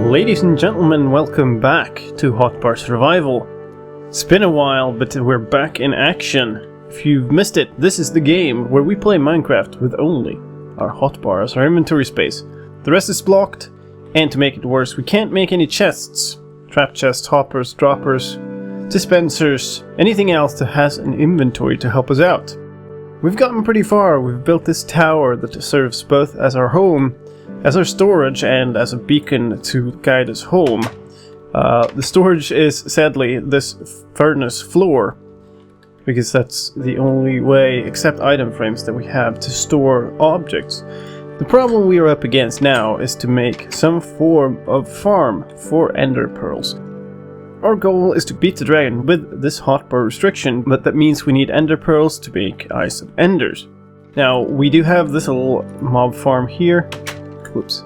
Ladies and gentlemen, welcome back to Hotbar Survival. It's been a while, but we're back in action. If you've missed it, this is the game where we play Minecraft with only our hotbar as our inventory space. The rest is blocked, and to make it worse, we can't make any chests. Trap chests, hoppers, droppers, dispensers, anything else that has an inventory to help us out. We've gotten pretty far. We've built this tower that serves both as our home, as our storage, and as a beacon to guide us home. The storage is sadly this furnace floor, because that's the only way, except item frames, that we have to store objects. The problem we are up against now is to make some form of farm for ender pearls. Our goal is to beat the dragon with this hotbar restriction, but that means we need ender pearls to make Eyes of Enders. Now, we do have this little mob farm here. Whoops.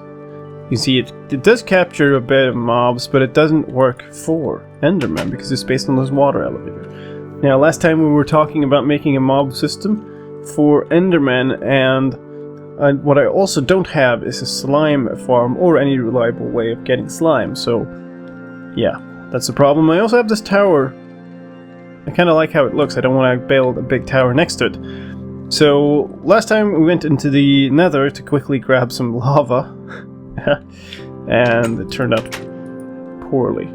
You see, it does capture a bit of mobs, but it doesn't work for Enderman because it's based on this water elevator. Now, last time we were talking about making a mob system for Enderman, and what I also don't have is a slime farm or any reliable way of getting slime, so yeah, that's the problem. I also have this tower. I kind of like how it looks. I don't want to build a big tower next to it. So, last time we went into the nether to quickly grab some lava, and it turned out poorly.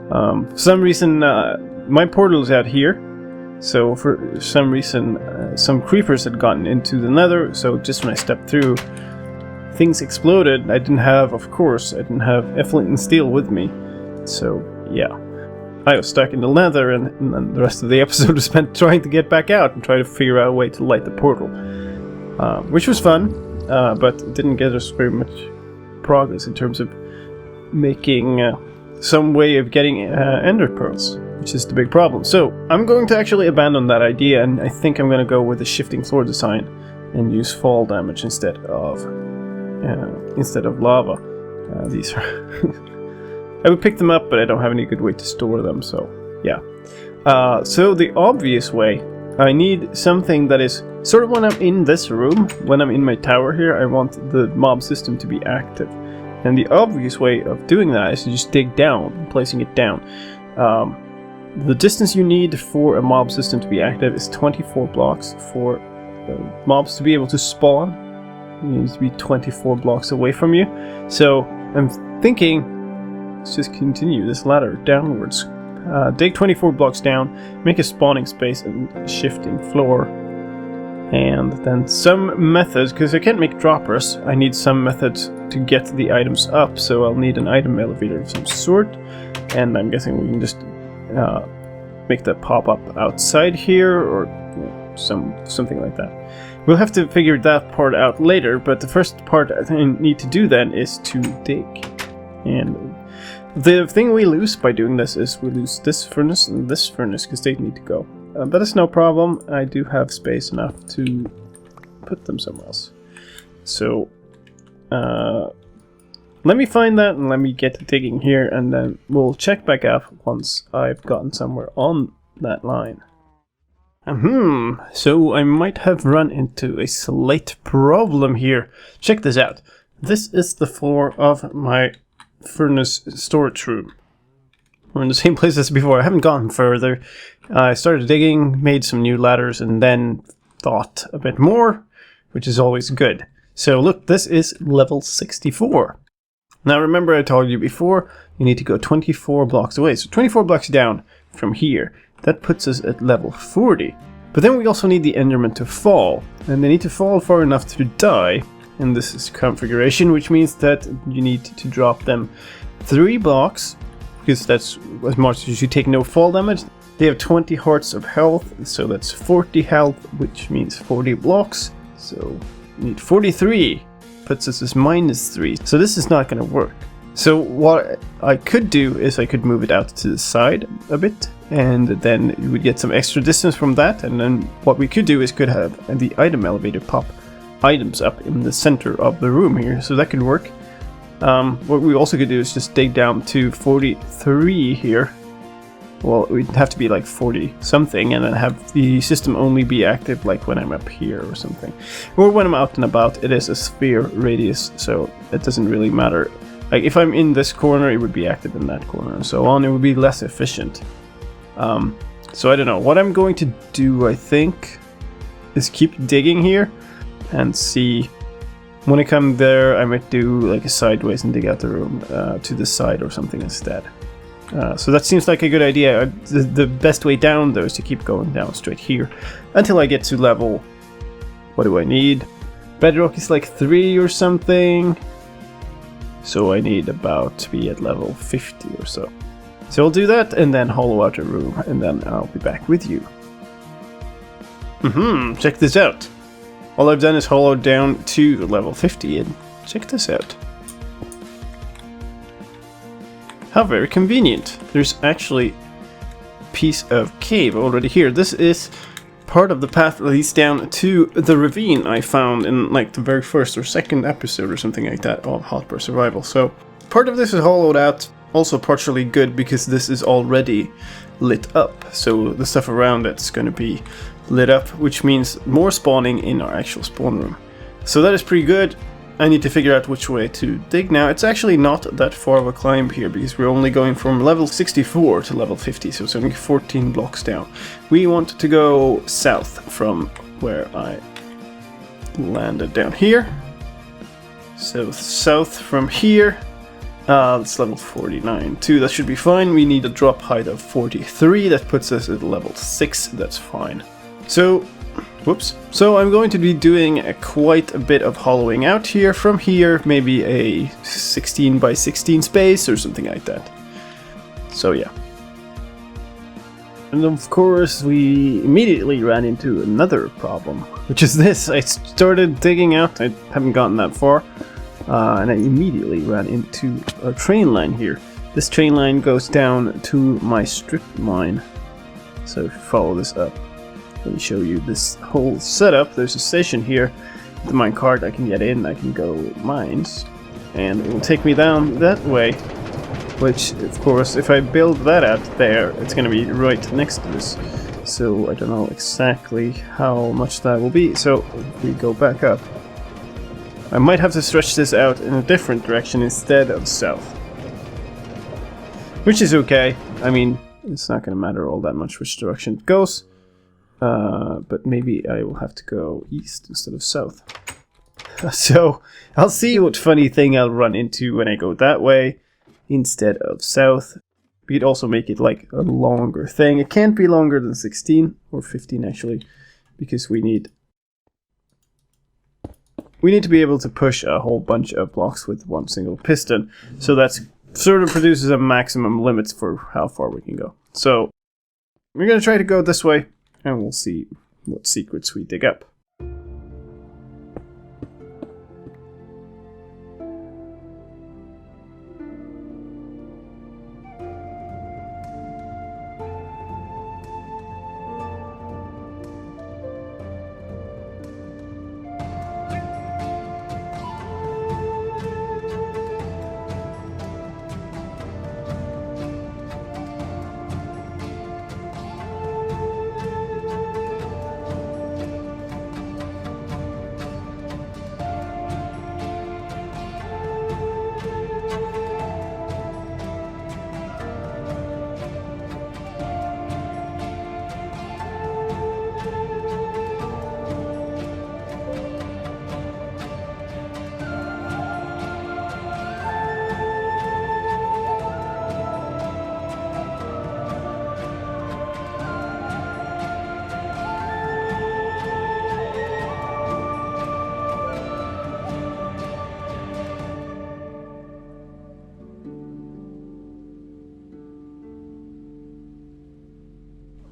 For some reason, my portal is out here, so for some reason, some creepers had gotten into the nether, so just when I stepped through, things exploded. I didn't have flint and steel with me, so yeah. I was stuck in the nether, and then the rest of the episode was spent trying to get back out and try to figure out a way to light the portal. Which was fun, but it didn't get us very much progress in terms of making some way of getting ender pearls, which is the big problem. So, I'm going to actually abandon that idea, and I think I'm going to go with the shifting floor design and use fall damage instead of lava. These are... I would pick them up, but I don't have any good way to store them, so yeah. So the obvious way, I need something that is sort of when I'm in this room, when I'm in my tower here, I want the mob system to be active. And the obvious way of doing that is to just dig down, placing it down. The distance you need for a mob system to be active is 24 blocks. For mobs to be able to spawn, it needs to be 24 blocks away from you. So I'm thinking, let's just continue this ladder downwards. Dig 24 blocks down, make a spawning space and shifting floor. And then some methods, because I can't make droppers, I need some methods to get the items up, so I'll need an item elevator of some sort. And I'm guessing we can just make that pop up outside here, or something like that. We'll have to figure that part out later, but the first part I need to do then is to dig. And the thing we lose by doing this is we lose this furnace and this furnace because they need to go. But it's no problem. I do have space enough to put them somewhere else. So, let me find that and let me get digging here, and then we'll check back up once I've gotten somewhere on that line. So I might have run into a slight problem here. Check this out. This is the floor of my furnace storage room. We're in the same place as before. I haven't gone further. I started digging, made some new ladders, and then thought a bit more, which is always good. So look, this is level 64. Now remember I told you before, you need to go 24 blocks away. So 24 blocks down from here. That puts us at level 40. But then we also need the Endermen to fall. And they need to fall far enough to die. And this is configuration, which means that you need to drop them 3 blocks, because that's as much as you take no fall damage. They have 20 hearts of health, so that's 40 health, which means 40 blocks. So you need 43, puts us as -3. So this is not going to work. So what I could do is I could move it out to the side a bit, and then you would get some extra distance from that. And then what we could do is could have the item elevator pop items up in the center of the room here, so that could work. What we also could do is just dig down to 43 here. Well, we'd have to be like 40 something, and then have the system only be active like when I'm up here or something. Or when I'm out and about. It is a sphere radius, so it doesn't really matter Like if I'm in this corner, it would be active in that corner and so on. It would be less efficient. So I don't know. What I'm going to do, I think, is keep digging here and see. When I come there, I might do like a sideways and dig out the room to the side or something instead. So that seems like a good idea. The best way down, though, is to keep going down straight here until I get to level... What do I need? Bedrock is like 3 or something. So I need about to be at level 50 or so. So I'll do that and then hollow out a room and then I'll be back with you. Check this out. All I've done is hollow down to level 50 and check this out. How very convenient. There's actually a piece of cave already here. This is part of the path that leads down to the ravine I found in like the very first or second episode or something like that of Hotbar Survival. So part of this is hollowed out, also partially good because this is already lit up. So the stuff around it's going to be lit up, which means more spawning in our actual spawn room. So that is pretty good. I need to figure out which way to dig now. It's actually not that far of a climb here because we're only going from level 64 to level 50, so it's only 14 blocks down. We want to go south from where I landed down here. So south from here, it's level 49 too, that should be fine. We need a drop height of 43, that puts us at level 6, that's fine. So, whoops. So I'm going to be doing quite a bit of hollowing out here. From here, maybe a 16 by 16 space or something like that. So yeah. And of course, we immediately ran into another problem, which is this. I started digging out, I haven't gotten that far, and I immediately ran into a train line here. This train line goes down to my strip mine. So if you follow this up, let me show you this whole setup. There's a station here. With the minecart, I can get in, I can go mines, and it will take me down that way. Which, of course, if I build that out there, it's going to be right next to this. So I don't know exactly how much that will be. So if we go back up, I might have to stretch this out in a different direction instead of south. Which is okay. I mean, it's not going to matter all that much which direction it goes. But maybe I will have to go east instead of south. So I'll see what funny thing I'll run into when I go that way instead of south. We could also make it like a longer thing. It can't be longer than 16 or 15 actually, because we need to be able to push a whole bunch of blocks with one single piston. So that's sort of produces a maximum limit for how far we can go. So we're going to try to go this way and we'll see what secrets we dig up.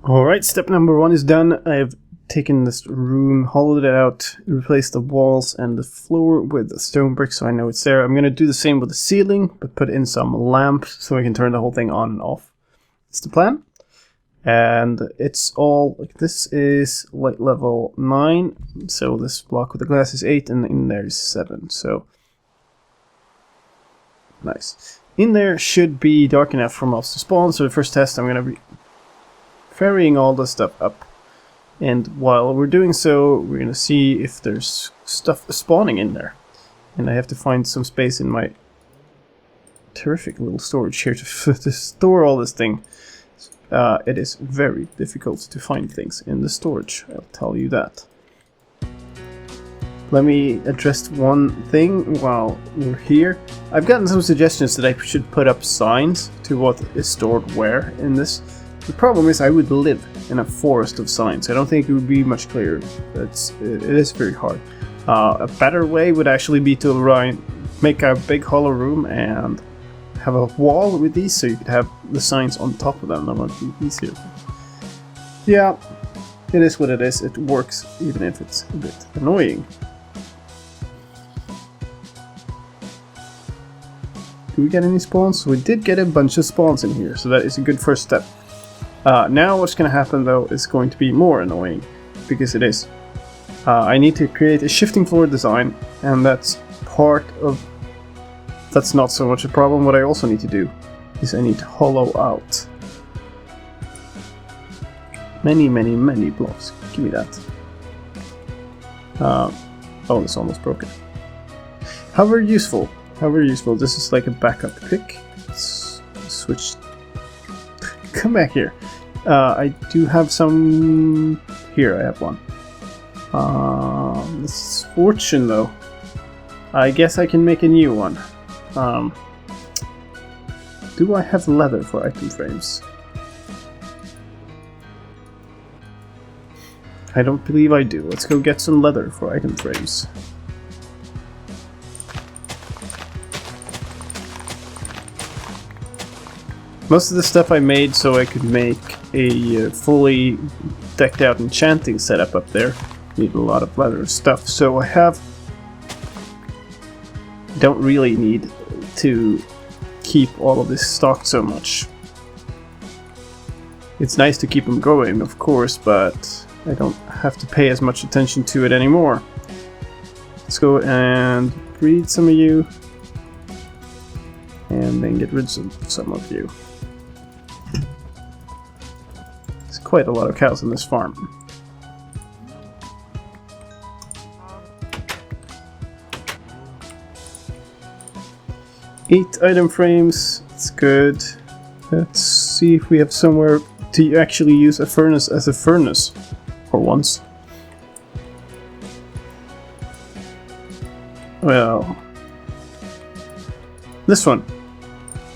Alright, step number 1 is done. I've taken this room, hollowed it out, replaced the walls and the floor with stone bricks so I know it's there. I'm going to do the same with the ceiling, but put in some lamps so I can turn the whole thing on and off. That's the plan. And it's all, like, this is light level 9, so this block with the glass is 8 and in there is 7, so nice. In there should be dark enough for mobs to spawn, so the first test I'm going to be ferrying all the stuff up, and while we're doing so we're going to see if there's stuff spawning in there, and I have to find some space in my terrific little storage here to store all this thing. It is very difficult to find things in the storage, I'll tell you that. Let me address one thing while we're here. I've gotten some suggestions that I should put up signs to what is stored where in this. The problem is I would live in a forest of signs. I don't think it would be much clearer. It is very hard. A better way would actually be to make a big hollow room and have a wall with these so you could have the signs on top of them. That might be easier. Yeah, it is what it is. It works even if it's a bit annoying. Do we get any spawns? We did get a bunch of spawns in here, so that is a good first step. Now what's going to happen though is going to be more annoying, because it is. I need to create a shifting floor design, and that's part of... That's not so much a problem. What I also need to do is I need to hollow out many blocks. Give me that. Oh, it's almost broken. However useful. This is like a backup pick. Let's switch. Come back here. I do have some... Here, I have one. This is fortune, though. I guess I can make a new one. Do I have leather for item frames? I don't believe I do. Let's go get some leather for item frames. Most of the stuff I made so I could make a fully decked out enchanting setup up there. Need a lot of leather stuff, so don't really need to keep all of this stocked so much. It's nice to keep them going, of course, but I don't have to pay as much attention to it anymore. Let's go and breed some of you, and then get rid of some of you. There's quite a lot of cows on this farm. Eight item frames, that's good. Let's see if we have somewhere to actually use a furnace as a furnace for once. Well, this one.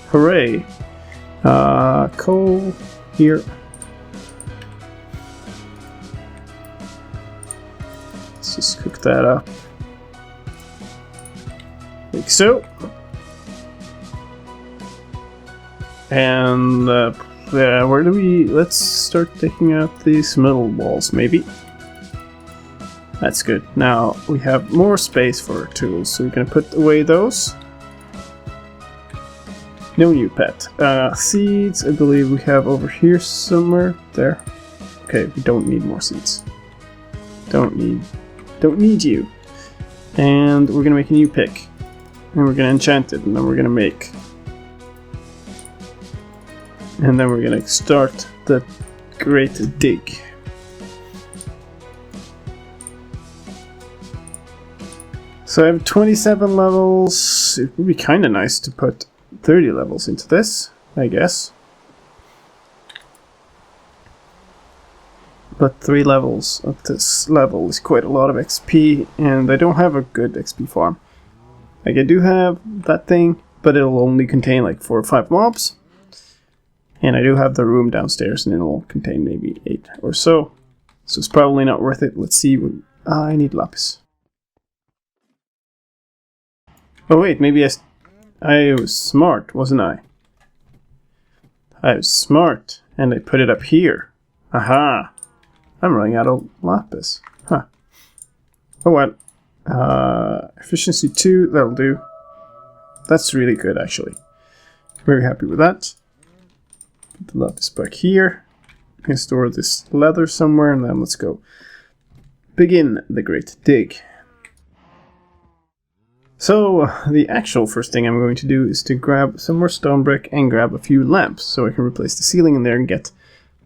Hooray! Coal here. Let's just cook that up. Like so. And where do we... Let's start taking out these metal walls, maybe. That's good. Now we have more space for our tools, so we're going to put away those. No new pet. Seeds, I believe we have over here somewhere. There. Okay, we don't need more seeds. Don't need you. And we're going to make a new pick. And we're going to enchant it, and then we're going to make... And then we're gonna start the great dig. So I have 27 levels. It would be kind of nice to put 30 levels into this, I guess. But 3 levels at this level is quite a lot of XP, and I don't have a good XP farm. Like, I do have that thing, but it'll only contain like 4 or 5 mobs. And I do have the room downstairs, and it'll contain maybe 8 or so. So it's probably not worth it. Let's see. I need lapis. Oh wait, maybe I was smart, wasn't I? I was smart, and I put it up here. Aha! I'm running out of lapis. Huh. Oh well. Efficiency 2, that'll do. That's really good, actually. Very happy with that. The lapis back here. I can store this leather somewhere, and then let's go begin the great dig. So the actual first thing I'm going to do is to grab some more stone brick and grab a few lamps so I can replace the ceiling in there and get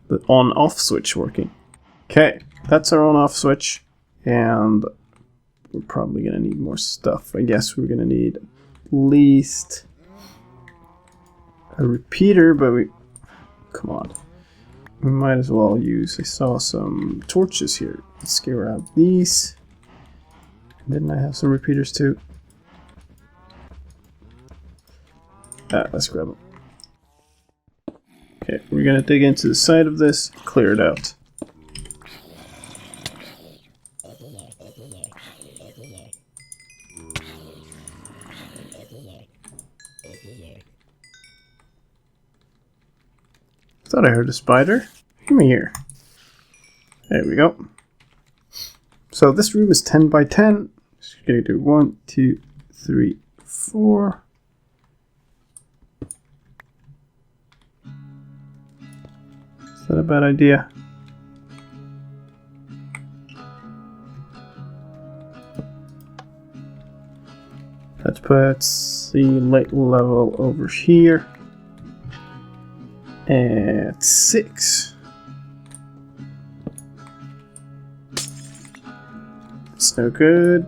the on-off switch working. Okay, that's our on-off switch, and we're probably going to need more stuff. I guess we're going to need at least a repeater, but we... Come on. We might as well use... I saw some torches here. Let's get out these. Didn't I have some repeaters too? Let's grab them. Okay, we're gonna dig into the side of this, clear it out. Thought I heard a spider. Come here. There we go. So this room is 10 by 10. Just gonna do 1, 2, 3, 4. Is that a bad idea? That puts the light level over here at 6. It's no good.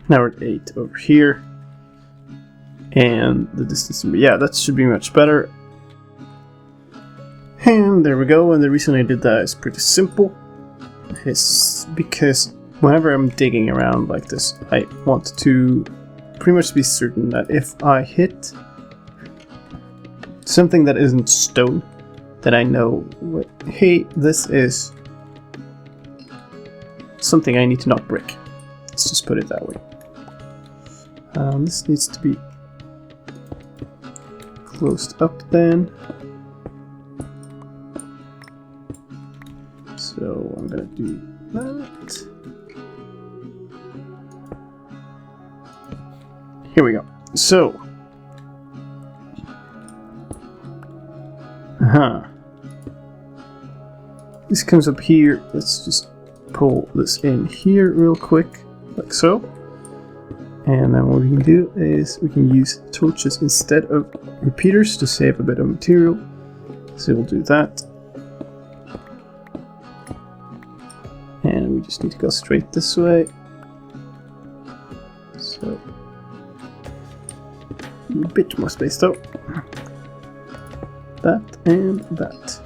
Now we're at 8 over here. And the distance, yeah, that should be much better. And there we go, and the reason I did that is pretty simple. It's because whenever I'm digging around like this, I want to pretty much be certain that if I hit something that isn't stone, then I know, hey, this is something I need to not brick. Let's just put it that way. This needs to be closed up then. So I'm gonna do that. Here we go. So, this comes up here. Let's just pull this in here real quick, like so. And then what we can do is we can use torches instead of repeaters to save a bit of material. So we'll do that. And we just need to go straight this way. So, a bit more space though. That and that.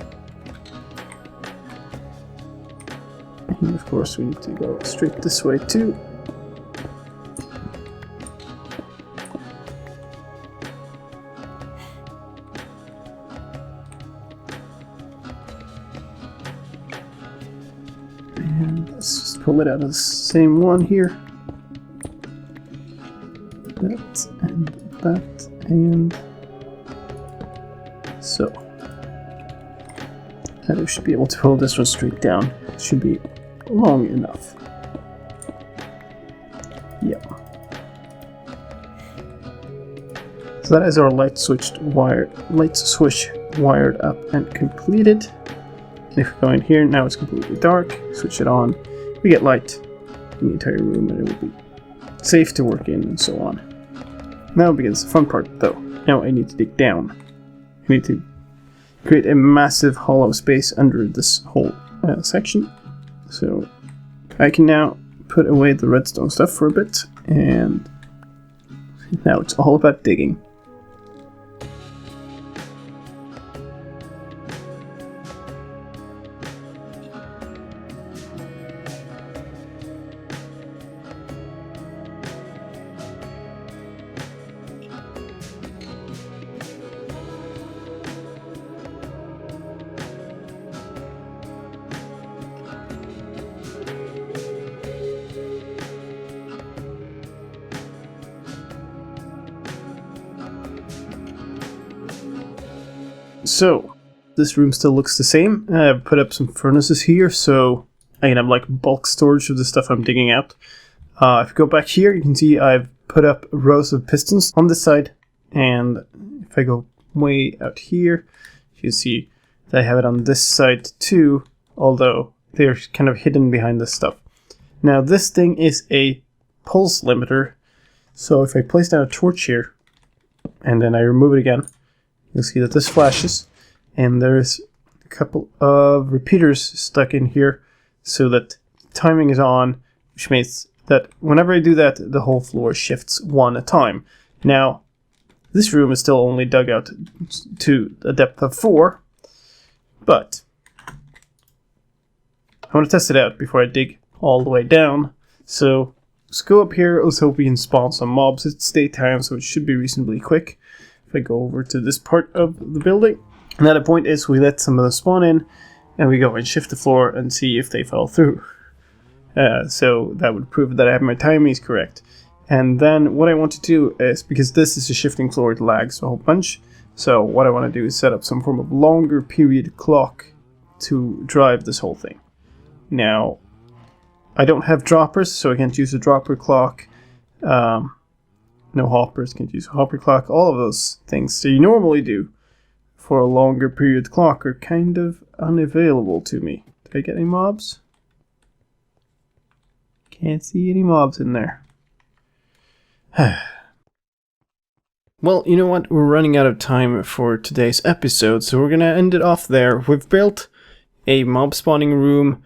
And of course we need to go straight this way too. And let's just pull it out of the same one here. That and that and so. And we should be able to pull this one straight down. It should be long enough. Yep. So that is our light switch wired up and completed. If we go in here, now it's completely dark, switch it on, we get light in the entire room and it will be safe to work in and so on. Now begins the fun part though. Now I need to dig down. I need to create a massive hollow space under this whole section. So I can now put away the redstone stuff for a bit, and now it's all about digging. So, this room still looks the same. I've put up some furnaces here, so I can have like bulk storage of the stuff I'm digging out. If you go back here, you can see I've put up rows of pistons on this side, and if I go way out here, you can see that I have it on this side too, although they're kind of hidden behind this stuff. Now this thing is a pulse limiter, so if I place down a torch here, and then I remove it again, you'll see that this flashes, and there's a couple of repeaters stuck in here so that timing is on, which means that whenever I do that, the whole floor shifts one at a time. Now, this room is still only dug out to a depth of 4, but I want to test it out before I dig all the way down. So let's go up here. Let's hope we can spawn some mobs. It's daytime, so it should be reasonably quick. If I go over to this part of the building, another point is we let some of them spawn in, and we go and shift the floor and see if they fell through. So that would prove that I have my timings correct. And then what I want to do is, because this is a shifting floor, it lags a whole bunch. So what I want to do is set up some form of longer period clock to drive this whole thing. Now, I don't have droppers, so I can't use a dropper clock. No hoppers, can't use a hopper clock. All of those things that you normally do for a longer period clock are kind of unavailable to me. Did I get any mobs? Can't see any mobs in there. Well, you know what? We're running out of time for today's episode, so we're gonna end it off there. We've built a mob spawning room,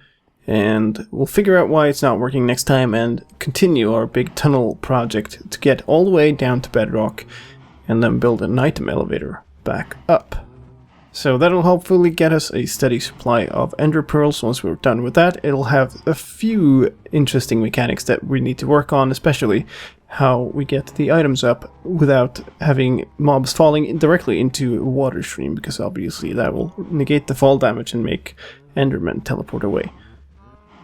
and we'll figure out why it's not working next time and continue our big tunnel project to get all the way down to bedrock and then build an item elevator back up. So that'll hopefully get us a steady supply of ender pearls. Once we're done with that, it'll have a few interesting mechanics that we need to work on, especially how we get the items up without having mobs falling directly into a water stream, because obviously that will negate the fall damage and make endermen teleport away.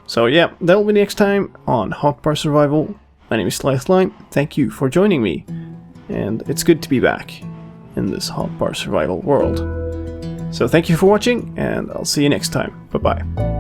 So yeah, that'll be next time on Hotbar Survival. My name is slicedlime. Thank you for joining me, and it's good to be back in this Hotbar Survival world. So thank you for watching, and I'll see you next time. Bye-bye.